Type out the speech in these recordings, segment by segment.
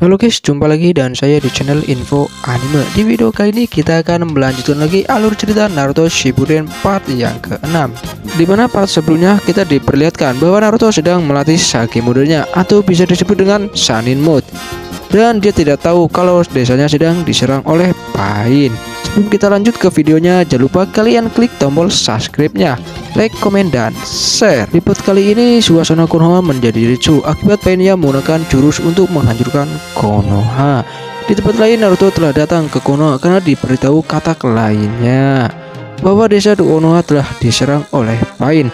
Halo guys, jumpa lagi dan saya di channel Info Anime. Di video kali ini kita akan melanjutkan lagi alur cerita Naruto Shippuden part yang ke-6. Dimana part sebelumnya kita diperlihatkan bahwa Naruto sedang melatih Sage modenya atau bisa disebut dengan Shanin Mode. Dan dia tidak tahu kalau desanya sedang diserang oleh Pain. Sebelum kita lanjut ke videonya, jangan lupa kalian klik tombol subscribe-nya, like, komen, dan share. Di part kali ini suasana Konoha menjadi ricuh akibat Pain yang menggunakan jurus untuk menghancurkan Konoha. Di tempat lain, Naruto telah datang ke Konoha karena diberitahu katak lainnya bahwa desa Konoha telah diserang oleh Pain.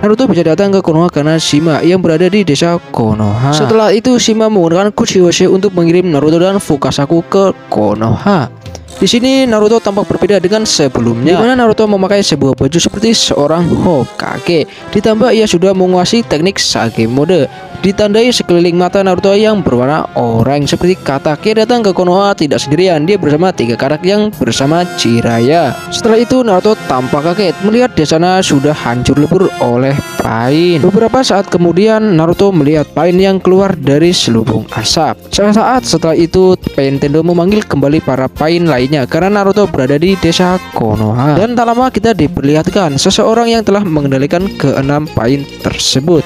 Naruto bisa datang ke Konoha karena Shima yang berada di desa Konoha. Setelah itu, Shima menggunakan Kuchihosei untuk mengirim Naruto dan Fukasaku ke Konoha. Di sini Naruto tampak berbeda dengan sebelumnya, di mana Naruto memakai sebuah baju seperti seorang Hokage. Ditambah ia sudah menguasai teknik Sage mode. Ditandai sekeliling mata Naruto yang berwarna oranye seperti katak. Ia datang ke Konoha tidak sendirian, dia bersama 3 katak yang bersama Jiraiya. Setelah itu Naruto tampak kaget melihat di sana sudah hancur lebur oleh Pain. Beberapa saat kemudian Naruto melihat Pain yang keluar dari selubung asap. Sesaat setelah itu Pain Tendo memanggil kembali para Pain lainnya karena Naruto berada di desa Konoha. Dan tak lama kita diperlihatkan seseorang yang telah mengendalikan ke-6 Pain tersebut.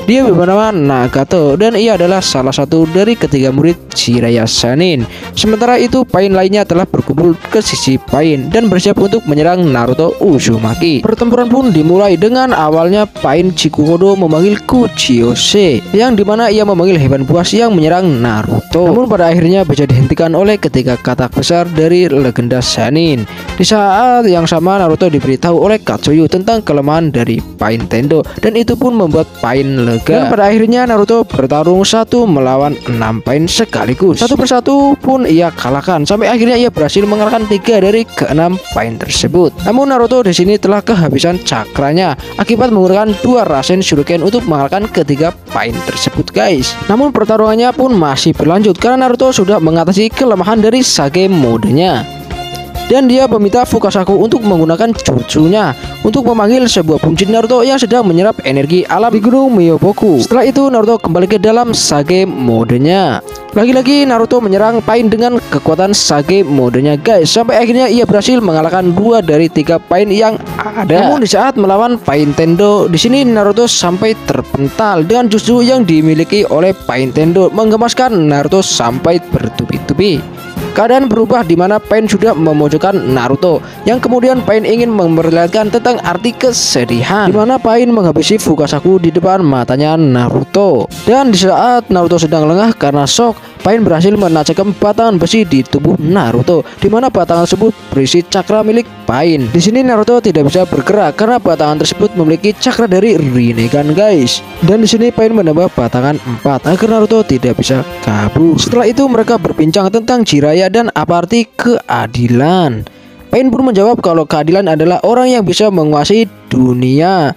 Dia bernama Nagato dan ia adalah salah satu dari ketiga murid Jiraiya Sannin. Sementara itu Pain lainnya telah berkumpul ke sisi Pain dan bersiap untuk menyerang Naruto Uzumaki. Pertempuran pun dimulai dengan awalnya Pain Chikuhodo memanggil Kuchihosei, yang dimana ia memanggil hewan buas yang menyerang Naruto. Namun pada akhirnya bisa dihentikan oleh ketiga katak besar dari legenda Sannin. Di saat yang sama Naruto diberitahu oleh Katsuyu tentang kelemahan dari Pain Tendo dan itu pun membuat Pain lega. Dan pada akhirnya Naruto bertarung 1 melawan 6 Pain sekaligus. Satu persatu pun ia kalahkan sampai akhirnya ia berhasil mengalahkan 3 dari ke-6 Pain tersebut. Namun Naruto di sini telah kehabisan cakranya akibat menggunakan 2 Rasen Shuriken untuk mengalahkan ketiga Pain tersebut, guys. Namun pertarungannya pun masih berlanjut karena Naruto sudah mengatasi kelemahan dari Sage modenya. Dan dia meminta Fukasaku untuk menggunakan jutsunya untuk memanggil sebuah buncit Naruto yang sedang menyerap energi alam di Gunung Myoboku. Setelah itu Naruto kembali ke dalam Sage modenya. Lagi-lagi Naruto menyerang Pain dengan kekuatan Sage modenya, guys, sampai akhirnya ia berhasil mengalahkan 2 dari 3 Pain yang ada. Namun di saat melawan Pain Tendo, di sini Naruto sampai terpental dengan jutsu yang dimiliki oleh Pain Tendo menggemaskan Naruto sampai bertubi-tubi. Keadaan berubah di mana Pain sudah memojokkan Naruto, yang kemudian Pain ingin memperlihatkan tentang arti kesedihan, di mana Pain menghabisi Fukasaku di depan matanya Naruto. Dan di saat Naruto sedang lengah karena shock, Pain berhasil menancapkan batangan besi di tubuh Naruto, di mana batangan tersebut berisi cakra milik Pain. Di sini Naruto tidak bisa bergerak karena batangan tersebut memiliki cakra dari Rinnegan, guys. Dan di sini Pain menambah batangan 4 agar Naruto tidak bisa kabur. Setelah itu mereka berbincang tentang Jiraiya dan apa arti keadilan. Pain pun menjawab kalau keadilan adalah orang yang bisa menguasai dunia.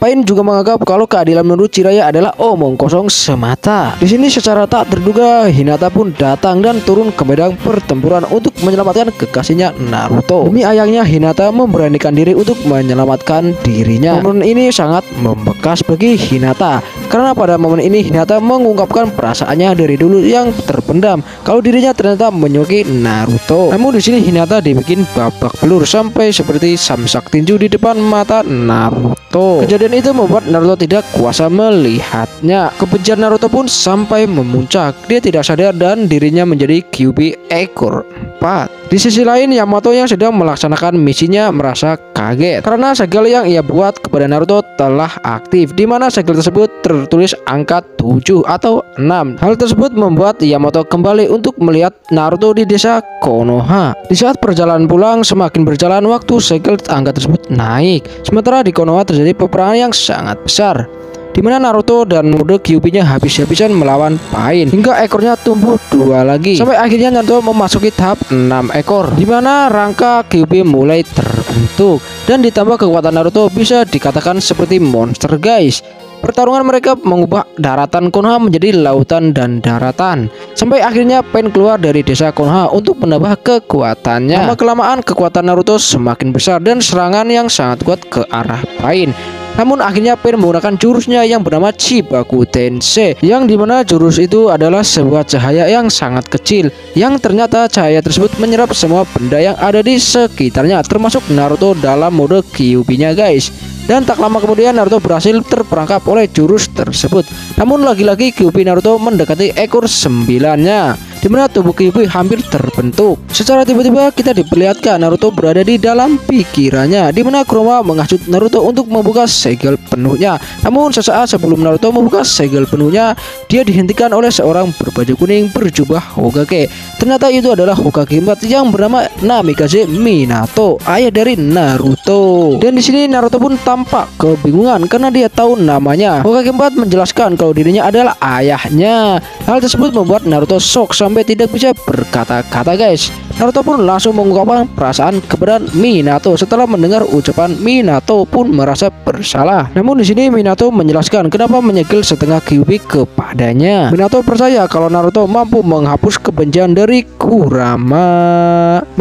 Pain juga menganggap kalau keadilan menurut Jiraiya adalah omong kosong semata. Di sini secara tak terduga Hinata pun datang dan turun ke medan pertempuran untuk menyelamatkan kekasihnya Naruto. Demi ayahnya, Hinata memberanikan diri untuk menyelamatkan dirinya. Momen ini sangat membekas bagi Hinata karena pada momen ini Hinata mengungkapkan perasaannya dari dulu yang terpendam kalau dirinya ternyata menyukai Naruto. Namun di sini Hinata dibikin babak belur sampai seperti samsak tinju di depan mata Naruto. Kejadian itu membuat Naruto tidak kuasa melihatnya. Kebencian Naruto pun sampai memuncak. Dia tidak sadar dan dirinya menjadi Kyuubi ekor 4. Di sisi lain, Yamato yang sedang melaksanakan misinya merasa kaget karena segel yang ia buat kepada Naruto telah aktif, di mana segel tersebut tertulis angka 7 atau 6. Hal tersebut membuat Yamato kembali untuk melihat Naruto di desa Konoha. Di saat perjalanan pulang, semakin berjalan waktu segel angka tersebut naik. Sementara di Konoha terjadi peperangan yang sangat besar, di mana Naruto dan mode Kyuubi-nya habis-habisan melawan Pain hingga ekornya tumbuh 2 lagi sampai akhirnya Naruto memasuki tahap 6 ekor, di mana rangka Kyuubi mulai terbentuk dan ditambah kekuatan Naruto bisa dikatakan seperti monster, guys. Pertarungan mereka mengubah daratan Konoha menjadi lautan dan daratan sampai akhirnya Pain keluar dari desa Konoha untuk menambah kekuatannya. Lama kelamaan kekuatan Naruto semakin besar dan serangan yang sangat kuat ke arah Pain. Namun akhirnya Pain menggunakan jurusnya yang bernama Chibaku Tensei, yang dimana jurus itu adalah sebuah cahaya yang sangat kecil, yang ternyata cahaya tersebut menyerap semua benda yang ada di sekitarnya, termasuk Naruto dalam mode Kyuubi-nya guys. Dan tak lama kemudian Naruto berhasil terperangkap oleh jurus tersebut. Namun lagi-lagi Kyuubi Naruto mendekati ekor 9-nya, dimana tubuh Kyuubi hampir terbentuk. Secara tiba-tiba kita diperlihatkan Naruto berada di dalam pikirannya, dimana Kurama menghasut Naruto untuk membuka segel penuhnya. Namun sesaat sebelum Naruto membuka segel penuhnya, dia dihentikan oleh seorang berbaju kuning berjubah Hokage. Ternyata itu adalah Hokage keempat yang bernama Namikaze Minato, ayah dari Naruto. Dan di sini Naruto pun tampak kebingungan karena dia tahu namanya. Hokage keempat menjelaskan kalau dirinya adalah ayahnya. Hal tersebut membuat Naruto shock sampai tidak bisa berkata-kata guys. Naruto pun langsung mengungkapkan perasaan kepada Minato. Setelah mendengar ucapan, Minato pun merasa bersalah. Namun di sini Minato menjelaskan kenapa menyegel setengah Kyuubi kepadanya. Minato percaya kalau Naruto mampu menghapus kebencian dari Kurama.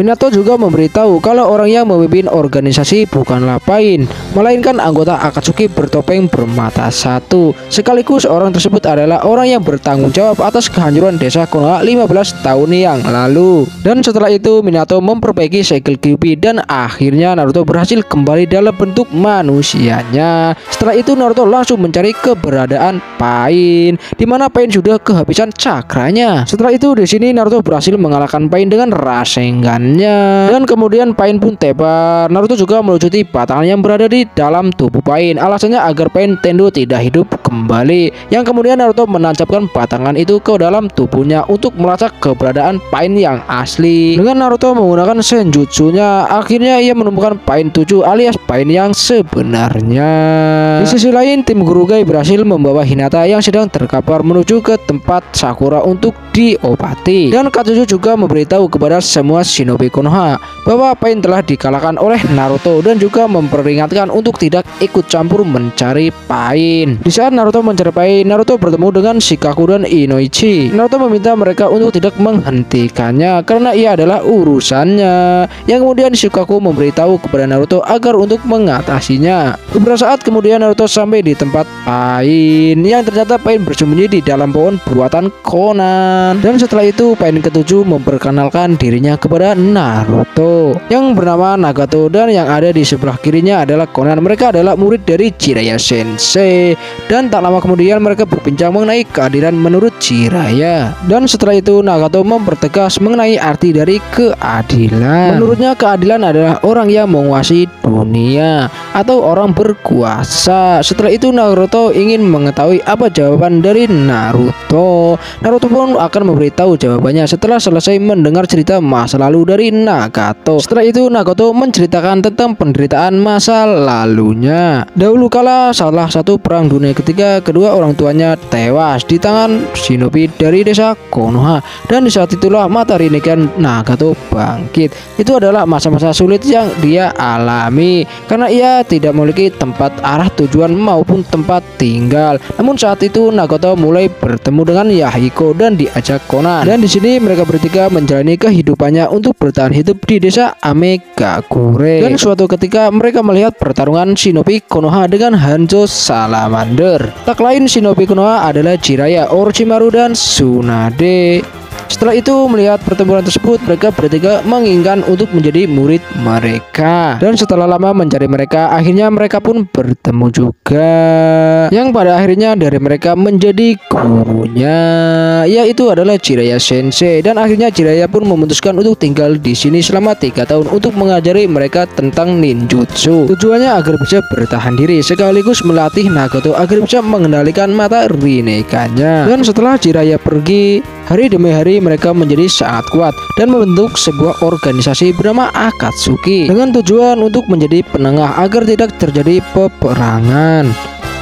Minato juga memberitahu kalau orang yang memimpin organisasi bukanlah Pain, melainkan anggota Akatsuki bertopeng bermata satu. Sekaligus orang tersebut adalah orang yang bertanggung jawab atas kehancuran desa Konoha 15 tahun yang lalu. Dan setelah itu Minato memperbaiki segel Kyuubi dan akhirnya Naruto berhasil kembali dalam bentuk manusianya. Setelah itu Naruto langsung mencari keberadaan Pain, dimana Pain sudah kehabisan cakranya. Setelah itu di sini Naruto berhasil mengalahkan Pain dengan Rasengan-nya, dan kemudian Pain pun tebar. Naruto juga melucuti batangan yang berada di dalam tubuh Pain, alasannya agar Pain Tendo tidak hidup kembali. Yang kemudian Naruto menancapkan batangan itu ke dalam tubuhnya untuk melacak keberadaan Pain yang asli. Dengan Naruto menggunakan senjutsunya, akhirnya ia menemukan Pain 7 alias Pain yang sebenarnya. Di sisi lain, tim Gurugai berhasil membawa Hinata yang sedang terkapar menuju ke tempat Sakura untuk diobati. Dan Katsuyu juga memberitahu kepada semua shinobi Konoha bahwa Pain telah dikalahkan oleh Naruto dan juga memperingatkan untuk tidak ikut campur mencari Pain. Di saat Naruto mencari Pain, Naruto bertemu dengan Shikaku dan Inoichi. Naruto meminta mereka untuk tidak menghentikannya karena ia adalah urusannya. Yang kemudian Shikaku memberitahu kepada Naruto agar untuk mengatasinya. Beberapa saat kemudian Naruto sampai di tempat Pain, yang ternyata Pain bersembunyi di dalam pohon buatan Conan. Dan setelah itu Pain ketujuh memperkenalkan dirinya kepada Naruto yang bernama Nagato, dan yang ada di sebelah kirinya adalah Conan. Mereka adalah murid dari Jiraiya Sensei, dan tak lama kemudian mereka berbincang mengenai keadilan menurut Jiraiya. Dan setelah itu Nagato mempertegas mengenai arti dari keadilan. Menurutnya keadilan adalah orang yang menguasai dunia atau orang berkuasa. Setelah itu Naruto ingin mengetahui apa jawaban dari Naruto. Naruto pun akan memberitahu jawabannya setelah selesai mendengar cerita masa lalu dari Nagato. Setelah itu Nagato menceritakan tentang penderitaan masa lalunya. Dahulu kala salah satu perang dunia ketiga, kedua orang tuanya tewas di tangan shinobi dari desa Konoha, dan di saat itulah mata Rinnegan Nagato bangkit. Itu adalah masa-masa sulit yang dia alami karena ia tidak memiliki tempat arah tujuan maupun tempat tinggal. Namun saat itu Nagato mulai bertemu dengan Yahiko dan diajak Conan, dan di sini mereka bertiga menjalani kehidupannya untuk bertahan hidup di desa Amegakure. Dan suatu ketika mereka melihat pertarungan shinobi Konoha dengan Hanzo Salamander. Tak lain shinobi Konoha adalah Jiraiya, Orochimaru, dan Tsunade. Setelah itu melihat pertempuran tersebut, mereka bertiga menginginkan untuk menjadi murid mereka. Dan setelah lama mencari mereka, akhirnya mereka pun bertemu juga, yang pada akhirnya dari mereka menjadi gurunya, yaitu adalah Jiraiya Sensei. Dan akhirnya Jiraiya pun memutuskan untuk tinggal di sini selama 3 tahun untuk mengajari mereka tentang ninjutsu. Tujuannya agar bisa bertahan diri sekaligus melatih Nagato agar bisa mengendalikan mata Rinnegan-nya. Dan setelah Jiraiya pergi, hari demi hari mereka menjadi sangat kuat dan membentuk sebuah organisasi bernama Akatsuki dengan tujuan untuk menjadi penengah agar tidak terjadi peperangan.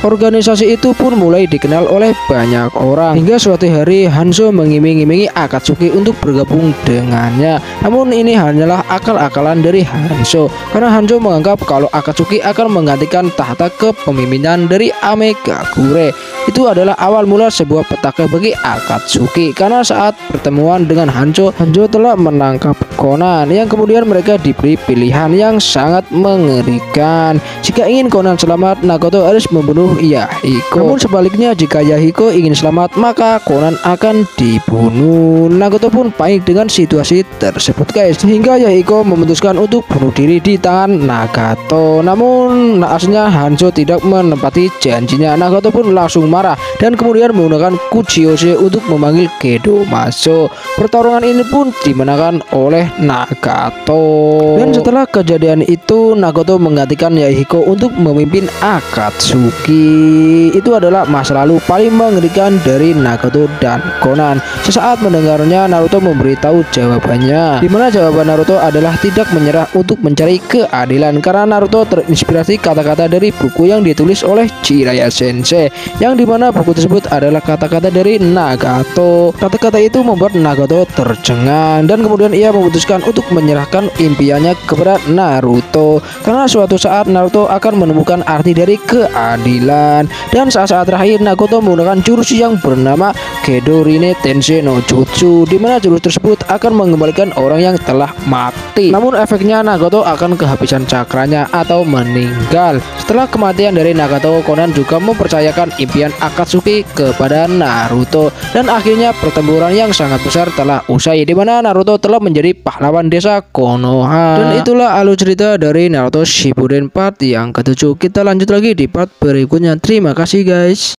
Organisasi itu pun mulai dikenal oleh banyak orang hingga suatu hari Hanzo mengiming-imingi Akatsuki untuk bergabung dengannya. Namun ini hanyalah akal-akalan dari Hanzo karena Hanzo menganggap kalau Akatsuki akan menggantikan tahta kepemimpinan dari Amegakure. Itu adalah awal mula sebuah petaka bagi Akatsuki karena saat pertemuan dengan Hanzo telah menangkap Konan yang kemudian mereka diberi pilihan yang sangat mengerikan. Jika ingin Konan selamat, Nagato harus membunuh Yahiko. Namun sebaliknya, jika Yahiko ingin selamat, maka Konan akan dibunuh. Nagato pun panik dengan situasi tersebut guys, sehingga Yahiko memutuskan untuk bunuh diri di tangan Nagato. Namun naasnya Hanzo tidak menepati janjinya. Nagato pun langsung marah dan kemudian menggunakan Kuchiyose untuk memanggil Gedo masuk. Pertarungan ini pun dimenangkan oleh Nagato. Dan setelah kejadian itu, Nagato menggantikan Yahiko untuk memimpin Akatsuki. Itu adalah masa lalu paling mengerikan dari Nagato dan Konan. Sesaat mendengarnya, Naruto memberitahu jawabannya, dimana jawaban Naruto adalah tidak menyerah untuk mencari keadilan, karena Naruto terinspirasi kata-kata dari buku yang ditulis oleh Jiraiya Sensei, yang dimana buku tersebut adalah kata-kata dari Nagato. Kata-kata itu membuat Nagato tercengang dan kemudian ia memutuskan untuk menyerahkan impiannya kepada Naruto, karena suatu saat Naruto akan menemukan arti dari keadilan. Dan saat-saat terakhir Nagato menggunakan jurus yang bernama Gedorine Tensei no Jutsu, dimana jurus tersebut akan mengembalikan orang yang telah mati. Namun efeknya Nagato akan kehabisan cakranya atau meninggal. Setelah kematian dari Nagato, Konan juga mempercayakan impian Akatsuki kepada Naruto dan akhirnya pertempuran yang sangat besar telah usai, dimana Naruto telah menjadi pahlawan desa Konoha. Dan itulah alur cerita dari Naruto Shippuden part yang ke-7. Kita lanjut lagi di part berikutnya. Terima kasih guys.